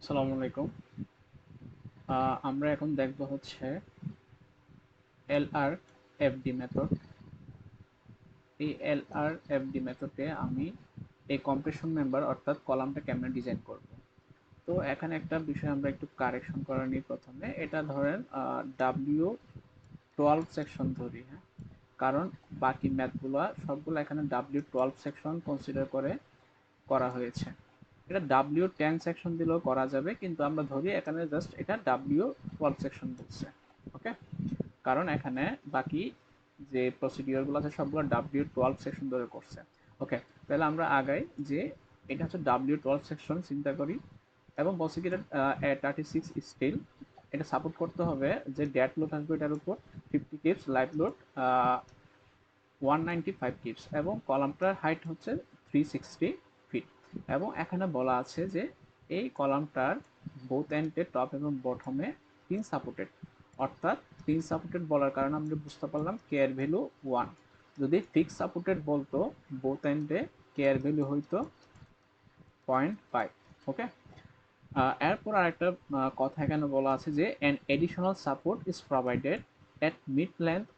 আসসালামু আলাইকুম। আমরা এখন দেখব হচ্ছে এলআর এফডি মেথড। এই এলআর এফডি মেথডে আমি এই কম্প্রেশন মেম্বার অর্থাৎ কলামটা কেমনে ডিজাইন করব। তো এখানে একটা বিষয় আমরা একটু কারেকশন করে নিই। প্রথমে এটা ধরেন W12 সেকশন ধরি, হ্যাঁ, কারণ বাকি ম্যাথগুলো সবগুলো এখানে W12 সেকশন কনসিডার করে করা হয়েছে। এটা W10 সেকশন দিলেও করা যাবে, কিন্তু আমরা ধরি এখানে জাস্ট এটা W12 সেকশন বলছে। ওকে, কারণ এখানে বাকি যে প্রসিডিওরগুলো আছে সবগুলো W12 সেকশন ধরে করছে। ওকে, তাহলে আমরা আগাই যে এটা হচ্ছে W12 সেকশন চিন্তা করি, এবং বলছি কি এটা 36 স্টিল। এটা সাপোর্ট করতে হবে যে ডেড লোড আসবে এটার উপর 50 কিপস, লাইভ লোড 195 কিপস, এবং কলামটার হাইট হচ্ছে 360 ফিট। এবং এখানে বলা আছে যে এই কলামটার বোথ এন্ডে টপ এবং বটমে পিন সাপোর্টেড, অর্থাৎ পিন সাপোর্টেড বলার কারণে আমরা বুঝতে পারলাম কে এর ভ্যালু 1। যদি ফিক্স সাপোর্টেড বলতো বোথ এন্ডে কে এর ভ্যালু হইতো 0.5। ওকে, এরপর আরেকটা কথা এখানে বলা আছে যে an additional support is provided at mid length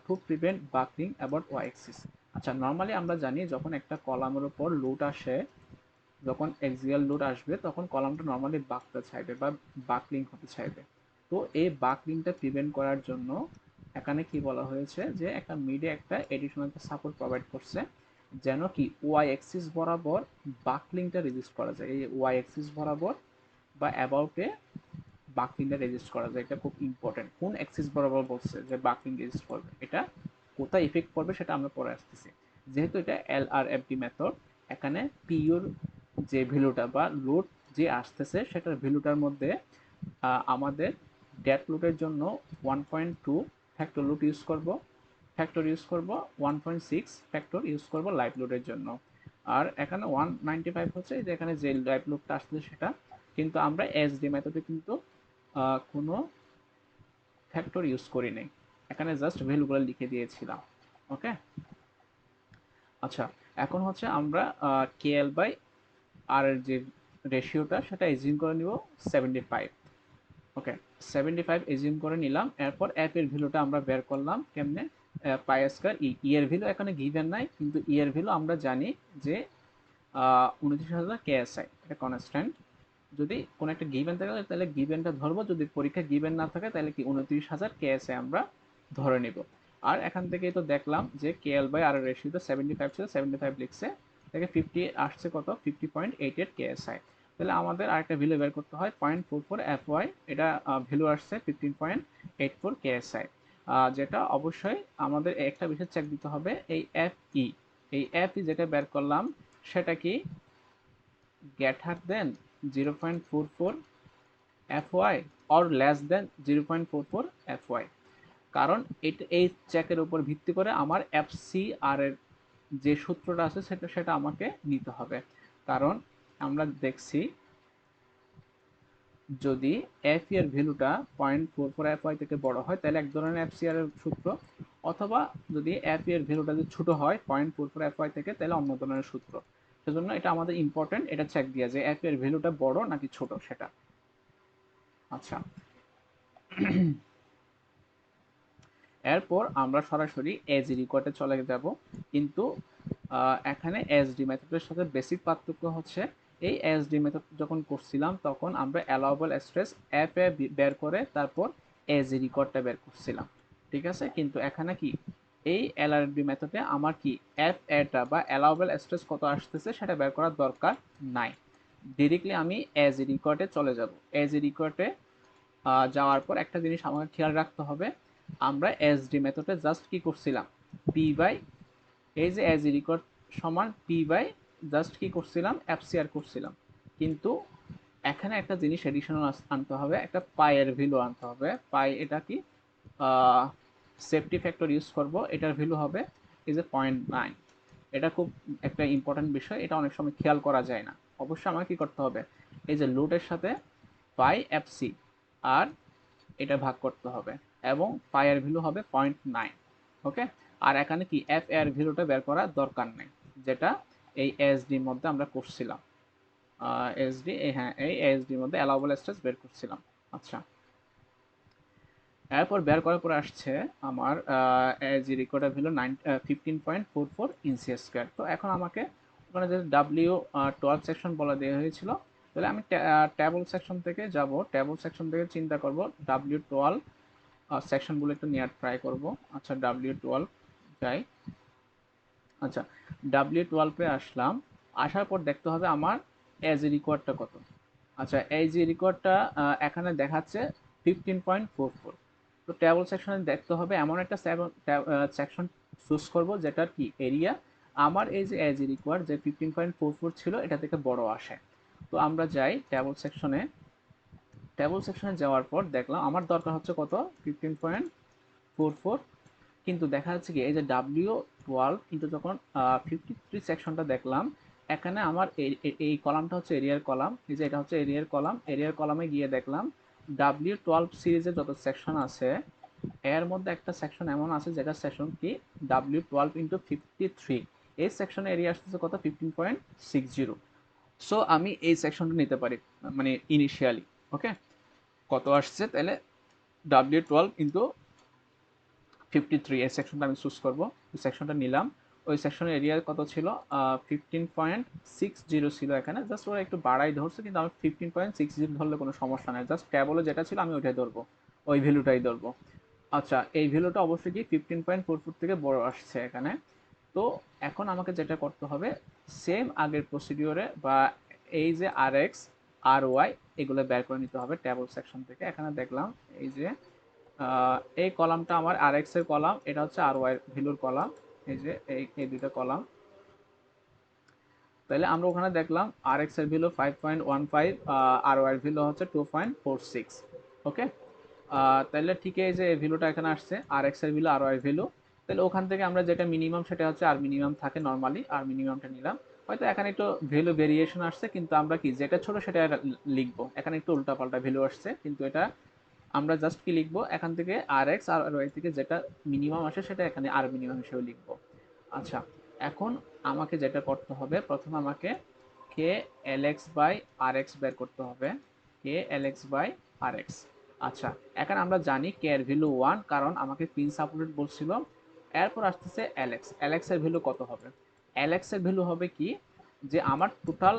to prevent buckling about y axis। আচ্ছা, নর্মালি আমরা জানি যখন একটা কলামের উপর লোড আসে, যখন এক্সিয়াল লোড আসবে তখন কলামটা নর্মালি বাঁকতে চাইবে বা বাকলিং হতে চাইবে। তো এই বাকলিংটা প্রিভেন্ট করার জন্য এখানে কি বলা হয়েছে যে একটা মিডে একটা এডিশনাল সাপোর্ট প্রোভাইড করছে, যেন কি ওয়াই অ্যাক্সিস বরাবর বাকলিংটা রেজিস্ট করা যায়। এই ওয়াই অ্যাক্সিস বরাবর বা অ্যাবাউটে বাকলিংটা রেজিস্ট করা যায়। এটা খুব ইম্পর্টেন্ট। কোন অ্যাক্সিস বরাবর বলছে যে বাকলিং রেজিস্ট করবে, এটা কোথায় ইফেক্ট করবে সেটা আমরা পরে আসতেছি। যেহেতু এটা এলআরএফডি মেথড, এখানে পিওর যে ভ্যালুটা বা লোড যে আসতেছে সেটার ভ্যালুটার মধ্যে আমাদের ডেড লোডের জন্য 1.2 ফ্যাক্টর লোড ইউজ করব, ফ্যাক্টর ইউজ করব 1.6 ফ্যাক্টর ইউজ করব লাইভ লোডের জন্য। আর এখানে 195 হচ্ছে যে এখানে যে লাইভ লোডটা আসছে সেটা, কিন্তু আমরা এসডি মেথডে কিন্তু কোনো ফ্যাক্টর ইউজ করি নাই, এখানে জাস্ট ভ্যালুগুলো লিখে দিয়েছিলাম। ওকে, আচ্ছা, এখন হচ্ছে আমরা কেএল বাই আর এর যে রেশিওটা সেটা এজিউম করে নিব 75। ওকে, 75 এজিউম করে নিলাম। এরপর এফ এর ভ্যালুটা আমরা বের করলাম কেমনে, পাই স্কয়ার ই এর ভ্যালু এখানে গিভেন নাই, কিন্তু ই এর ভ্যালু আমরা জানি যে 29,000 কেএসআই, এটা কনস্ট্যান্ট। যদি কোনো একটা গিভেন থাকে তাহলে গিভেনটা ধরবো, যদি পরীক্ষা গিভেন না থাকে তাহলে কি 29,000 কেএসআই আমরা ধরে নিব। আর এখান থেকেই তো দেখলাম যে কেএল বাই আর এর রেশিওটা 75 ছিল, 75 লিখছে, থেকে 50 আসছে কত, 50.88 কেএসআই। তাহলে আমাদের আরেকটা ভ্যালু বের করতে হয় 0.44 এফওয়াই, এটা ভ্যালু আসছে 15.84 কেএসআই। যেটা অবশ্যই আমাদের একটা বিষয় চেক দিতে হবে, এই এফই, এই এফই যেটা বের করলাম সেটা কি greater than 0.44 fy or less than 0.44 fy। কারণ এটা এই চেকের উপর ভিত্তি করে আমার এফসিআর এর যে সূত্রটা আছে সেটা সেটা আমাকে নিতে হবে। কারণ আমরা দেখছি যদি এফ এর ভ্যালুটা 0.44 fy থেকে বড় হয় তাহলে এক ধরনের এফসিআর এর সূত্র, অথবা যদি এফ এর ভ্যালুটা যদি ছোট হয় 0.44 fy থেকে তাহলে অন্য ধরনের সূত্র। সেজন্য এটা আমাদের ইম্পর্টেন্ট, এটা চেক দিয়া যে এফ এর ভ্যালুটা বড় নাকি ছোট সেটা। আচ্ছা, এরপর আমরা সরাসরি এজি রেকর্ডে চলে যাব, কিন্তু এখানে এসডি মেথডের সাথে বেসিক পার্থক্য হচ্ছে এই এসডি মেথড যখন করছিলাম তখন আমরা অ্যালাউবল স্ট্রেস এফ এ বের করে তারপর এজি রেকর্ডটা বের করছিলাম, ঠিক আছে। কিন্তু এখানে কি এই এলআরডি মেথডে আমার কি এফ এটা বা অ্যালাউবল স্ট্রেস কত আসতেছে সেটা বের করার দরকার নাই। ডিরেক্টলি আমি এজি রেকর্ডে চলে যাব। এজি রেকর্ডে যাওয়ার পর একটা জিনিস আমাকে খেয়াল রাখতে হবে, আমরা এসডি মেথডে জাস্ট কি করছিলাম, পি বাই, এই যে এজ রেকর্ড সমান পি বাই জাস্ট কি করছিলাম, এফসিআর করছিলাম। কিন্তু এখানে একটা জিনিস এডিশনাল আনতে হবে, একটা পায়ের ভ্যালু আনতে হবে। পাই এটা কি সেফটি ফ্যাক্টর ইউজ করব, এটার ভ্যালু হবে এই যে 0.9। এটা খুব একটা ইম্পর্টেন্ট বিষয়, এটা অনেক সময় খেয়াল করা যায় না। অবশ্যই আমাকে কি করতে হবে, এই যে লোডের সাথে পাই এফসি আর এটা ভাগ করতে হবে, এবং পায়ের ভ্যালু হবে 0.9। ওকে, আর এখানে কি এফ এর ভ্যালুটা বের করার দরকার নেই, যেটা এই এসডির মধ্যে আমরা করছিলাম। এসডি, হ্যাঁ এই এসডির মধ্যে অ্যালাউবল স্ট্রেস বের করছিলাম। আচ্ছা, এরপর বের করার পর আসছে আমার জি রেকর্ডার ভ্যালু 15.44 ইঞ্চি স্কোয়ার। তো এখন আমাকে ওখানে যে W12 সেকশন বলা দেওয়া হয়েছিল, তাহলে আমি ট্যাবল সেকশন থেকে যাব, ট্যাবল সেকশন থেকে চিন্তা করব W12 সেকশনগুলো একটু নেওয়ার ট্রাই করব। আচ্ছা W12 যাই। আচ্ছা W12 এ আসলাম, আসার পর দেখতে হবে আমার এজ রিকোয়ার্ডটা কত। আচ্ছা এই যে রেকর্ডটা এখানে দেখাচ্ছে 15.44। তো টেবল সেকশনে দেখতে হবে এমন একটা সেকশন চুজ করব যেটার কি এরিয়া আমার এই যে এজ রিকোয়ার্ড যে 15.44 ছিল এটা থেকে বড় আসে। তো আমরা যাই টেবল সেকশনে, টেবল সেকশনে যাওয়ার পর দেখলাম আমার দরকার হচ্ছে কত 15.44, কিন্তু দেখা যাচ্ছে কি এই যে W12 কিন্তু যখন 53 সেকশনটা দেখলাম, এখানে আমার এই কলামটা হচ্ছে এরিয়ার কলাম, এই যে এটা হচ্ছে এরিয়ার কলাম, এরিয়ার কলামে গিয়ে দেখলাম W12 সিরিজের যত সেকশন আছে এর মধ্যে একটা সেকশন এমন আছে যেটা সেকশন কি W12 ইন্টু 53, এই সেকশনের এরিয়া আসতেছে কত 15.60। সো আমি এই সেকশনটা নিতে পারি মানে ইনিশিয়ালি। ওকে, কত আসছে তাহলে W12 ইন্টু 53 এই সেকশনটা আমি চুজ করব, ওই সেকশনটা নিলাম। ওই সেকশনের এরিয়া কত ছিল 15.60 ছিল এখানে, জাস্ট ওরা একটু বাড়াই ধরছে কিন্তু আমি 15.60 ধরলে কোনো সমস্যা নাই, জাস্ট ট্যাবলে যেটা ছিল আমি ওইটাই ধরবো, ওই ভ্যালুটাই ধরবো। আচ্ছা এই ভ্যালুটা অবশ্যই কি 15.44 থেকে বড় আসছে এখানে। তো এখন আমাকে যেটা করতে হবে সেম আগের প্রসিডিওরে বা এই যে আর এক্স আর ওয়াই এগুলো বের করে নিতে হবে ট্যাবল সেকশন থেকে। এখানে দেখলাম এই যে এই কলামটা আমার আর এক্স এর কলাম, এটা হচ্ছে আর ওয়াই ভ্যালুর কলাম, এই যে এই দুটো কলাম। তাহলে আমরা ওখানে দেখলাম আর এক্স এর ভ্যালু 5.15, আর ওয়াই এর ভ্যালু হচ্ছে 2.46। ওকে, তাহলে ঠিক এই যে এই ভ্যালুটা এখানে আসছে আর এক্স এর ভ্যালু আর ওয়াই ভ্যালু, তাহলে ওখান থেকে আমরা যেটা মিনিমাম সেটা হচ্ছে আর মিনিমাম থাকে নর্মালি, আর মিনিমামটা নিলাম। হয়তো এখানে একটু ভ্যালু ভেরিয়েশন আসছে কিন্তু আমরা কি যেটা ছোট সেটা লিখবো, এখানে একটু উল্টাপাল্টা ভ্যালু আসছে কিন্তু এটা আমরা জাস্ট কি লিখবো এখান থেকে আর এক্স আর ওয়াই থেকে যেটা মিনিমাম আসে সেটা এখানে আর মিনিমাম হিসেবে লিখবো। আচ্ছা এখন আমাকে যেটা করতে হবে প্রথমে আমাকে কে L X by R x বের করতে হবে, কে L X by R x. আচ্ছা এখন আমরা জানি কে এর ভ্যালু 1 কারণ আমাকে পিন সাপোর্টেড বলছিল। এরপর আসতেছে এল এক্স, এল এক্স এর ভ্যালু কত হবে, এল এক্স এর ভ্যালু হবে কি যে আমার টোটাল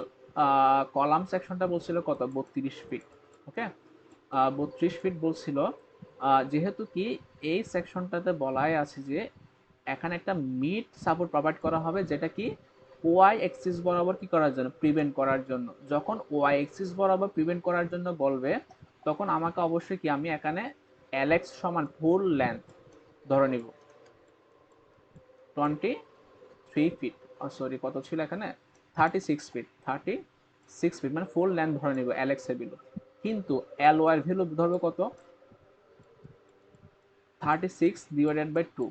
কলাম সেকশনটা বলছিল কত 32 ফিট। ওকে, 32 ফিট বলছিল। যেহেতু কি এই সেকশনটাতে বলাই আছে যে এখানে একটা মিড সাপোর্ট প্রোভাইড করা হবে যেটা কি ওয়াই এক্সিস বরাবর কি করার জন্য প্রিভেন্ট করার জন্য, যখন ওয়াই এক্সিস বরাবর প্রিভেন্ট করার জন্য বলবে তখন আমাকে অবশ্যই কি আমি এখানে এলএক্স সমান ফুল লেন্থ ধরে নিব 23 ফিট, সরি কত ছিল এখানে 36 ফিট, 36 ফিট মানে ফুল লেন্থ ধরে নিব এলএক্স এর ভ্যালু। কিন্তু এল ওয়াই এর ভ্যালু ধরবে কত 36/2,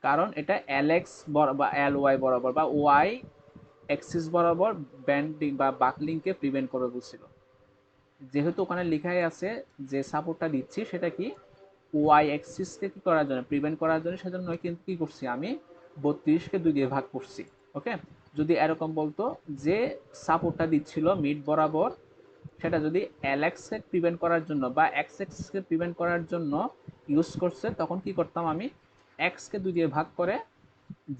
কারণ এটা এল এক্স বা এল ওয়াই বরাবর বা ওয়াই এক্সিস বরাবর ব্যান্ডিং বা বাকলিংকে প্রিভেন্ট করে বলছিল। যেহেতু ওখানে লেখাই আছে যে সাপোর্টটা দিচ্ছি সেটা কি ওয়াই এক্সিসকে কি করার জন্য প্রিভেন্ট করার জন্য, সেজন্য কিন্তু কি করছি আমি 32কে 2 দিয়ে ভাগ করছি। ওকে, যদি এরকম বলতো যে সাপোর্টটা দিচ্ছিল মিড বরাবর সেটা যদি এলএক্সকে প্রিভেন্ট করার জন্য বা এক্স এক্সকে প্রিভেন্ট করার জন্য ইউজ করছে তখন কি করতাম আমি এক্সকে 2 দিয়ে ভাগ করে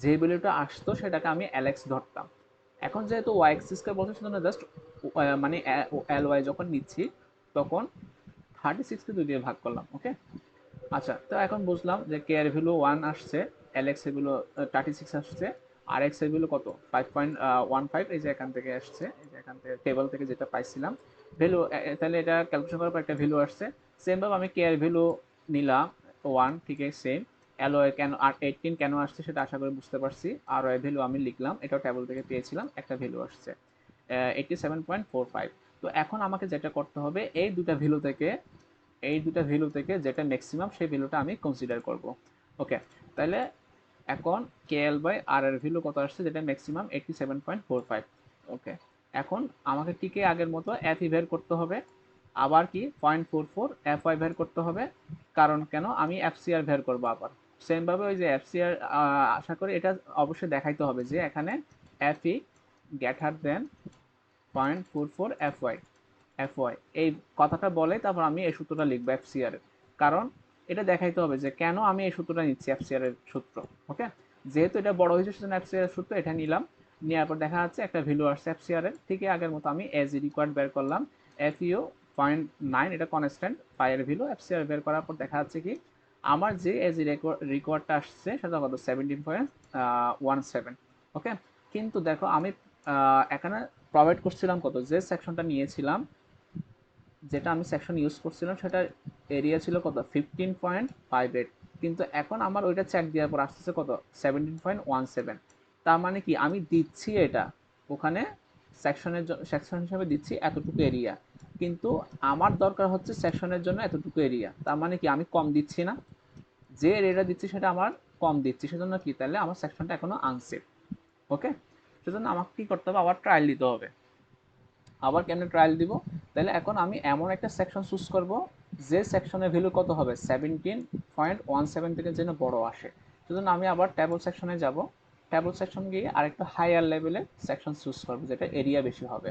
যে ভ্যালুটা আসতো সেটাকে আমি এলএক্স ধরতাম। এখন যেহেতু ওয়াই এক্সিসকে বলছে সেজন্য জাস্ট মানে এল ওয়াই যখন নিচ্ছি তখন 36কে 2 দিয়ে ভাগ করলাম। ওকে, আচ্ছা তো এখন বুঝলাম যে কে এর ভ্যালু 1 আসছে, এল এক্স এর ভ্যালু 36 আসছে, আর এক্স এর ভ্যালু কত 5.15, এই যে এখান থেকে আসছে, এই যে এখান থেকে টেবিল থেকে যেটা পাইছিলাম ভ্যালু, তাহলে এটা ক্যালকুলেশন করার পর একটা ভ্যালু আসছে। সেম ভাবে আমি কে এর ভ্যালু নিলাম 1, ঠিক আছে সেম। এল ও কেন আর 18 কেন আসছে সেটা আশা করি বুঝতে পারছি, আর ওই ভ্যালু আমি লিখলাম, এটাও টেবিল থেকে পেয়েছিলাম, একটা ভ্যালু আসছে 87.45। তো এখন আমাকে যেটা করতে হবে এই দুটা ভ্যালু থেকে যেটা ম্যাক্সিমাম সেই ভ্যালুটা আমি কনসিডার করব। ওকে, তাহলে এখন কে এল বাই আর এর ভ্যালু কত আসছে যেটা ম্যাক্সিমাম 87.45। ওকে, এখন আমাকে টিকে আগের মতো এফ ই বের করতে হবে, আবার কি 0.44 এফ ওয়াই বের করতে হবে, কারণ কেন আমি এফ সি আর বের করবো আবার সেম ভাবে ওই যে এফ সি আর, আশা করি এটা অবশ্যই দেখাইতে হবে যে এখানে F E greater than 0.44 FY এই কথাটা বলে তারপর আমি এই সূত্রটা লিখবো FCR এর, কারণ এটা দেখাইতে হবে যে কেন আমি এই সূত্রটা নিচ্ছি FCR এর সূত্র। ওকে, যেহেতু এটা বড় হয়েছে সেজন্য FCR এর সূত্র এটা নিলাম, নেওয়ার পর দেখা যাচ্ছে একটা ভ্যালু আসছে FCR এর, ঠিক আগের মতো আমি এজ রিকোয়ার্ড বের করলাম, FEO 0.9 এটা কনস্ট্যান্ট, পাই এর ভ্যালু FCR বের করার পর দেখা যাচ্ছে কি আমার যে এজ রিকোয়ার্ডটা আসছে সেটা কত 17.17। ওকে, কিন্তু দেখো আমি এখানে প্রোভাইড করছিলাম কত, যে সেকশনটা নিয়েছিলাম, যেটা আমি সেকশন ইউজ করছিলাম সেটার এরিয়া ছিল কত 15.58, কিন্তু এখন আমার ওইটা চেক দেওয়ার পর আসতেছে কত 17.17। তার মানে কি আমি দিচ্ছি এটা ওখানে সেকশন হিসেবে দিচ্ছি এতটুকু এরিয়া, কিন্তু আমার দরকার হচ্ছে সেকশনের জন্য এতটুকু এরিয়া, তার মানে কি আমি কম দিচ্ছি না, যে এরিয়াটা দিচ্ছি সেটা আমার কম দিচ্ছি, সেজন্য কি তাহলে আমার সেকশনটা এখনো আনসেফ। ওকে, সেজন্য আমাকে কি করতে হবে, আবার ট্রায়াল দিতে হবে। আবার কেমনে ট্রায়াল দিব, তাহলে এখন আমি এমন একটা সেকশন চুজ করব যে সেকশনের ভ্যালু কত হবে 17.17 থেকে যেন বড় আসে। সেজন্য আমি আবার টেবল সেকশনে যাব, টেবল সেকশন গিয়ে আরেকটা হায়ার লেভেলের সেকশন চুজ করব যেটা এরিয়া বেশি হবে।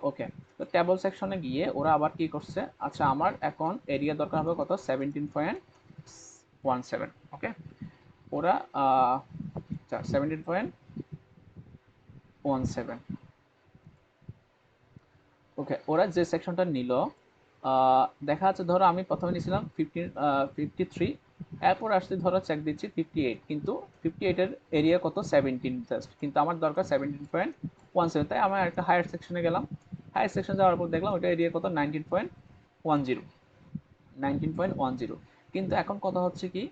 ওকে, তো টেবল সেকশনে গিয়ে ওরা আবার কি করছে, আচ্ছা আমার এখন এরিয়া দরকার হবে কত 17.17। ওকে, ওরা 17.17। ওকে, ওরা যে সেকশনটা নিল, দেখা যাচ্ছে ধরো আমি প্রথমে নিয়েছিলাম 53, এরপর আসছে ধরো চেক দিচ্ছি 58, কিন্তু 58-এর এরিয়া কত 17 জাস্ট, কিন্তু আমার দরকার 17.17, তাই আমি একটা হায়ার সেকশনে গেলাম, হায়ার সেকশন যাওয়ার পর দেখলাম ওটা এরিয়া কত 19.10। কিন্তু এখন কথা হচ্ছে কি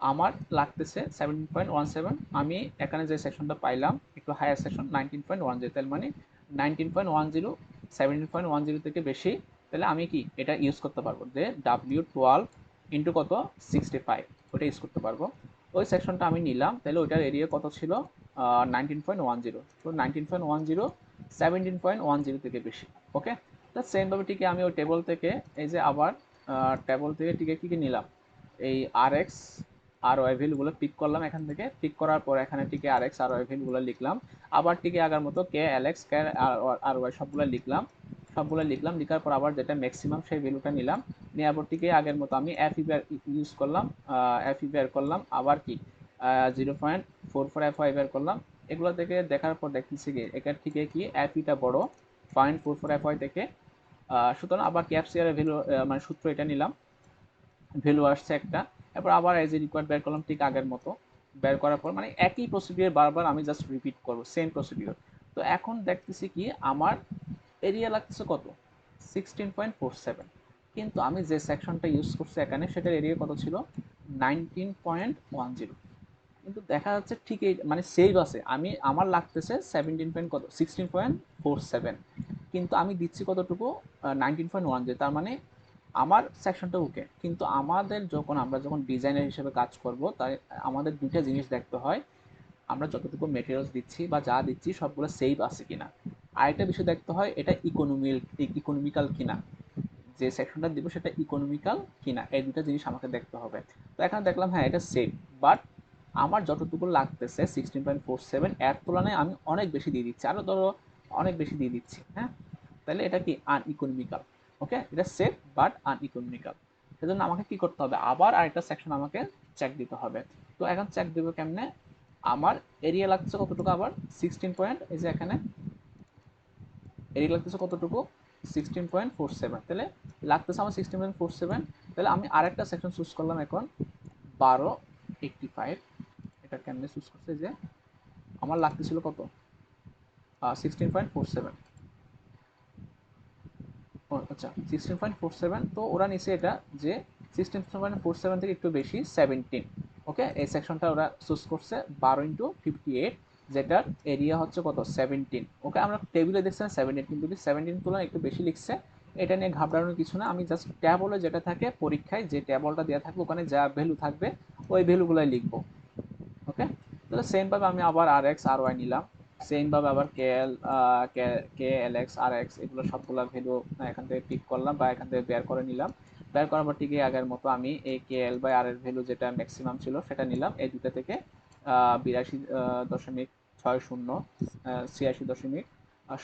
আমার লাগতেছে 17.17, আমি এখানে যে সেকশনটা পাইলাম একটু হায়ার সেকশন 19.10, তাহলে মানে 19.10 17.10 থেকে বেশি, তাহলে আমি কি এটা ইউজ করতে পারবো যে W12 ইন্টু কত 65, ওটা ইউজ করতে পারবো। ওই সেকশনটা আমি নিলাম, তাহলে ওইটার এরিয়া কত ছিল 19.10, তো 19.10 17.10 থেকে বেশি। ওকে, তো সেমভাবে ঠিকই আমি ওই টেবল থেকে এই যে আবার টেবল থেকে কি কি নিলাম, এই RX আর ওয়াই ভ্যালুগুলো পিক করলাম, এখান থেকে পিক করার পর এখানে টিকে RX আর ওয়াই ভ্যালুগুলো লিখলাম, আবার টিকে আগের মতো কে LX কে আর ওয়াই সবগুলো লিখলাম, লিখার পর আবার যেটা ম্যাক্সিমাম সেই ভ্যালুটা নিলাম, নেওয়ার পর টিকে আগের মতো আমি এফ ইউজ করলাম, এফ বের করলাম, আবার কি 0.44 বের করলাম। এগুলো থেকে দেখার পর দেখতেছি কি এটার থেকে কি এফটা বড় 0.44 থেকে, সুতরাং আবার ক্যাপসিয়ারের ভ্যালু মানে সূত্র এটা নিলাম, ভ্যালু আসছে একটা, এরপর আবার এজ এ রিকোয়ার্ড বের করলাম ঠিক আগের মতো, বের করার পর মানে একই প্রসিডিউর বারবার আমি জাস্ট রিপিট করব, সেম প্রসিডিউর। তো এখন দেখতেছি কি আমার এরিয়া লাগতেছে কত 16.47, কিন্তু আমি যে সেকশনটা ইউজ করছি এখানে সেটার এরিয়া কত ছিল 19.10, কিন্তু দেখা যাচ্ছে ঠিক এই মানে সেভ আছে, আমি আমার লাগতেছে 16.47, কিন্তু আমি দিচ্ছি কতটুকু 19.10, তার মানে আমার সেকশনটা ওকে, কিন্তু আমাদের আমরা যখন ডিজাইনার হিসেবে কাজ করব তাই আমাদের দুইটা জিনিস দেখতে হয়, আমরা যতটুকু মেটেরিয়ালস দিচ্ছি বা যা দিচ্ছি সবগুলো সেভ আছে কিনা, আরেকটা বিষয় দেখতে হয় এটা ইকোনমিক্যাল কিনা, যে সেকশনটা দিব সেটা ইকোনমিক্যাল কিনা, এই দুটো জিনিস আমাকে দেখতে হবে। তো এখানে দেখলাম হ্যাঁ এটা সেভ, বাট আমার যতটুকু লাগতেছে 16.47 এর তুলনায় আমি অনেক বেশি দিয়ে দিচ্ছি, আরো ধরো অনেক বেশি দিয়ে দিচ্ছি, হ্যাঁ, তাহলে এটা কি আনইকোনমিক্যাল। ওকে, এটা সেফ বাট আনইকোনমিক্যাল, সেজন্য আমাকে কি করতে হবে, আবার আরেকটা সেকশন আমাকে চেক দিতে হবে। তো এখন চেক দেবো কেমনে, আমার এরিয়া লাগছে কতটুকু, আবার 16 পয়েন্ট, এই যে এখানে এরিয়া লাগতেছে কতটুকু 16.47, তাহলে লাগতেছে আমার 16.47, তাহলে আমি আরেকটা সেকশন চুজ করলাম এখন 1285, এটা কেমনে চুজ করছে যে আমার লাগতেছিল কত 16.47, আচ্ছা 16.47, তো ওরা নিচে এটা যে 16.47 থেকে একটু বেশি 17। ওকে, এই সেকশনটা ওরা চুজ করছে 12 × 58, যেটার এরিয়া হচ্ছে কত 17। ওকে, আমরা টেবিলে দেখছিলাম 17, কিন্তু 17 তুলনায় একটু বেশি লিখছে, এটা নিয়ে ঘাবড়ানোর কিছু না, আমি জাস্ট ট্যাবলে যেটা থাকে পরীক্ষায় যে ট্যাবলটা দেওয়া থাকবে ওখানে যা ভ্যালু থাকবে ওই ভ্যালুগুলাই লিখবো। ওকে, তাহলে সেমভাবে আমি আবার RX আর ওয়াই নিলাম, সেমভাবে আবার কে এল এক্স আর এক্স এগুলো সবগুলো ভ্যালু এখান থেকে পিক করলাম বা এখান থেকে বের করে নিলাম, বের করার পর ঠিকই আগের মতো আমি এই KL/R এর ভ্যালু যেটা ম্যাক্সিমাম ছিল সেটা নিলাম, এই দুটো থেকে 82.60 86.00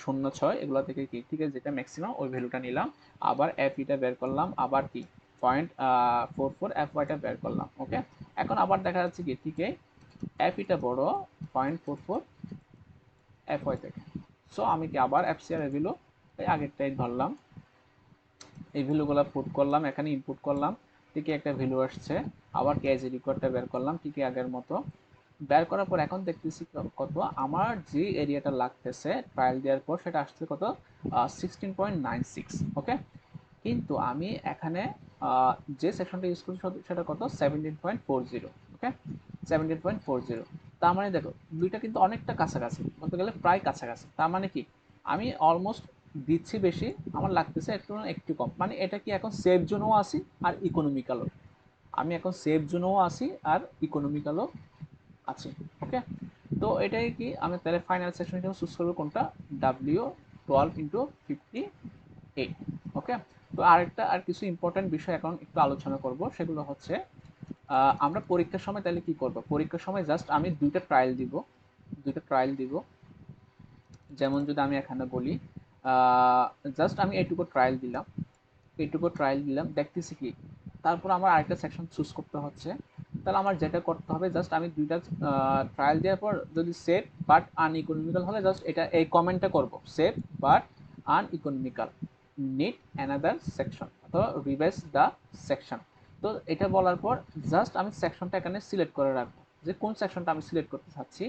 06 এগুলো থেকে কি ঠিক আছে যেটা ম্যাক্সিমাম ওই ভ্যালুটা নিলাম, আবার FEটা বের করলাম, আবার কি 0.44 FYটা বের করলাম। ওকে, এখন আবার দেখা যাচ্ছে কি ঠিক FEটা বড় 0.44 FY থেকে। সো আমি কি আবার FCR এর ভ্যালু এই আগেরটাই ধরলাম, এই ভ্যালুগুলো পুট করলাম, এখানে ইনপুট করলাম, ঠিকই একটা ভ্যালু আসছে, আবার কেজি রেকর্ডটা বের করলাম ঠিকই আগের মতো। বের করার পর এখন দেখতেছি কত আমার যে এরিয়াটা লাগতেছে ট্রায়াল দেওয়ার পর সেটা আসছে কত 16.96। ওকে, কিন্তু আমি এখানে যে সেকশনটা ইউজ করছি সেটা কত 17.40। ওকে, 17.40। তার মানে দেখো দুইটা কিন্তু অনেকটা কাছাকাছি, বলতে গেলে প্রায় কাছাকাছি। তার মানে কি আমি অলমোস্ট দিচ্ছি বেশি, আমার লাগতেছে একটু একটু কম। মানে এটা কি এখন সেফ জোনও আসি আর ইকোনমিক্যালও, আমি এখন সেফ জোনও আসি আর ইকোনমিক্যালও আছি। ওকে, তো এটাই কি আমি তাহলে ফাইনাল সেকশন হিসেবে চুজ করবো কোনটা, W12 × 58। ওকে, তো আরেকটা আর কিছু ইম্পর্টেন্ট বিষয় এখন একটু আলোচনা করব, সেগুলো হচ্ছে আমরা পরীক্ষার সময় তাহলে কি করব, পরীক্ষার সময় জাস্ট আমি দুইটা ট্রায়াল দিব। যেমন যদি আমি এখানে বলি জাস্ট আমি এইটুকু ট্রায়াল দিলাম দেখতেছি কি, তারপর আমার আরেকটা সেকশন চুজ করতে হচ্ছে। তাহলে আমার যেটা করতে হবে জাস্ট আমি দুইটা ট্রায়াল দেওয়ার পর যদি সেফ বাট আনইকোনমিক্যাল হলে জাস্ট এটা এই কমেন্টটা করব, safe but uneconomical, need another section অথবা রিভাইজ দ্য সেকশন। তো এটা বলার পর জাস্ট আমি সেকশনটা এখানে সিলেক্ট করে রাখবো, যে কোন সেকশনটা আমি সিলেক্ট করতে চাচ্ছি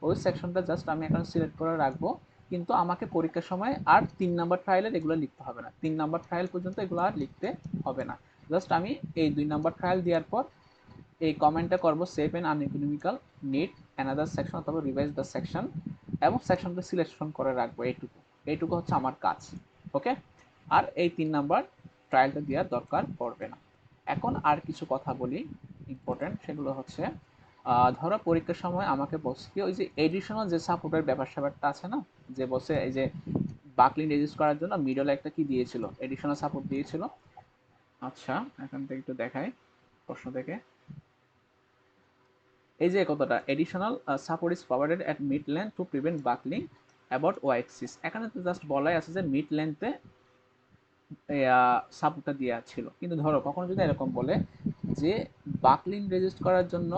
ওই সেকশনটা জাস্ট আমি এখানে সিলেক্ট করে রাখবো। কিন্তু আমাকে পরীক্ষার সময় আর 3 নাম্বার ট্রায়ালের এগুলো লিখতে হবে না, 3 নাম্বার ট্রায়াল পর্যন্ত এগুলো আর লিখতে হবে না। জাস্ট আমি এই 2 নাম্বার ট্রায়াল দেওয়ার পর এই কমেন্টটা করব safe and uneconomical, need another section অথবা রিভাইজ দ্য সেকশন, এবং সেকশনটা সিলেকশন করে রাখবো। এইটুকু এইটুকু হচ্ছে আমার কাজ। ওকে, আর এই 3 নাম্বার ট্রায়ালটা দেওয়ার দরকার পড়বে না। এখন আর কিছু কথা বলি ইম্পর্টেন্ট, সেগুলো হচ্ছে ধরো পরীক্ষার সময় আমাকে বলছে কি ওই যে এডিশনাল যে সাপোর্টের ব্যাপারটা আছে না, যে বলছে এই যে বাকলিং রেজিস্ট করার জন্য মিডলে একটা কি দিয়েছিল, এডিশনাল সাপোর্ট দিয়েছিল। আচ্ছা, এখান থেকে একটু দেখাই প্রশ্ন থেকে, এই যে কতটা additional support is provided at mid length to prevent buckling about Y axis. এখানে তো জাস্ট বলাই আছে যে মিড লেন্থে সাপোর্টটা দেওয়া ছিল, কিন্তু ধরো কখনো যদি এরকম বলে যে বাকলিং রেজিস্ট করার জন্য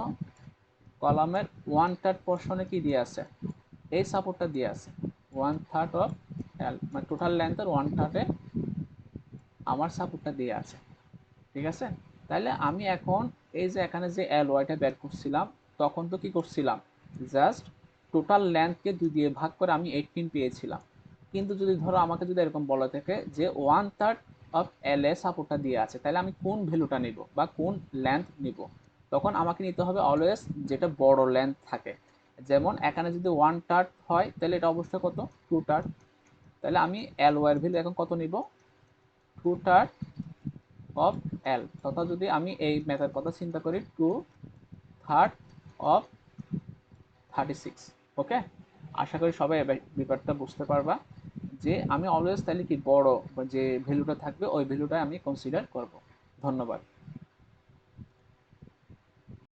কলামের 1/3 পোর্শনে কি দিয়ে আছে, এই সাপোর্টটা দিয়ে আছে 1/3 অফ এল, মানে টোটাল লেন্থের 1/3 আমার সাপোর্টটা দিয়ে আছে। ঠিক আছে, তাহলে আমি এখন এই যে এখানে যে এল ওয়াইটা বের করছিলাম তখন তো কি করছিলাম, জাস্ট টোটাল লেন্থকে 2 দিয়ে ভাগ করে আমি 18 পেয়েছিলাম। কিন্তু যদি ধরো আমাকে যদি এরকম বলা থাকে যে 1/3 অফ এল এ সাপোর্টটা দিয়ে আছে, তাহলে আমি কোন ভ্যালুটা নিব বা কোন লেন্থ নিব, তখন আমাকে নিতে হবে অলওয়েজ যেটা বড় লেন্থ থাকে। যেমন এখানে যদি 1/3 হয় তাহলে এটা অবশ্যই কত 2/3, তাহলে আমি এল ওয়াই এর ভ্যালু এখন কত নিব 2/3 অফ এল, তথা যদি আমি এই ম্যাথের কথা চিন্তা করি 2/3 অফ 36। ওকে, আশা করি সবাই ব্যাপারটা বুঝতে পারবা যে আমি অলওয়েজ তাহলে কি বড় যে ভ্যালুটা থাকবে ওই ভ্যালুটা আমি কনসিডার করব। ধন্যবাদ।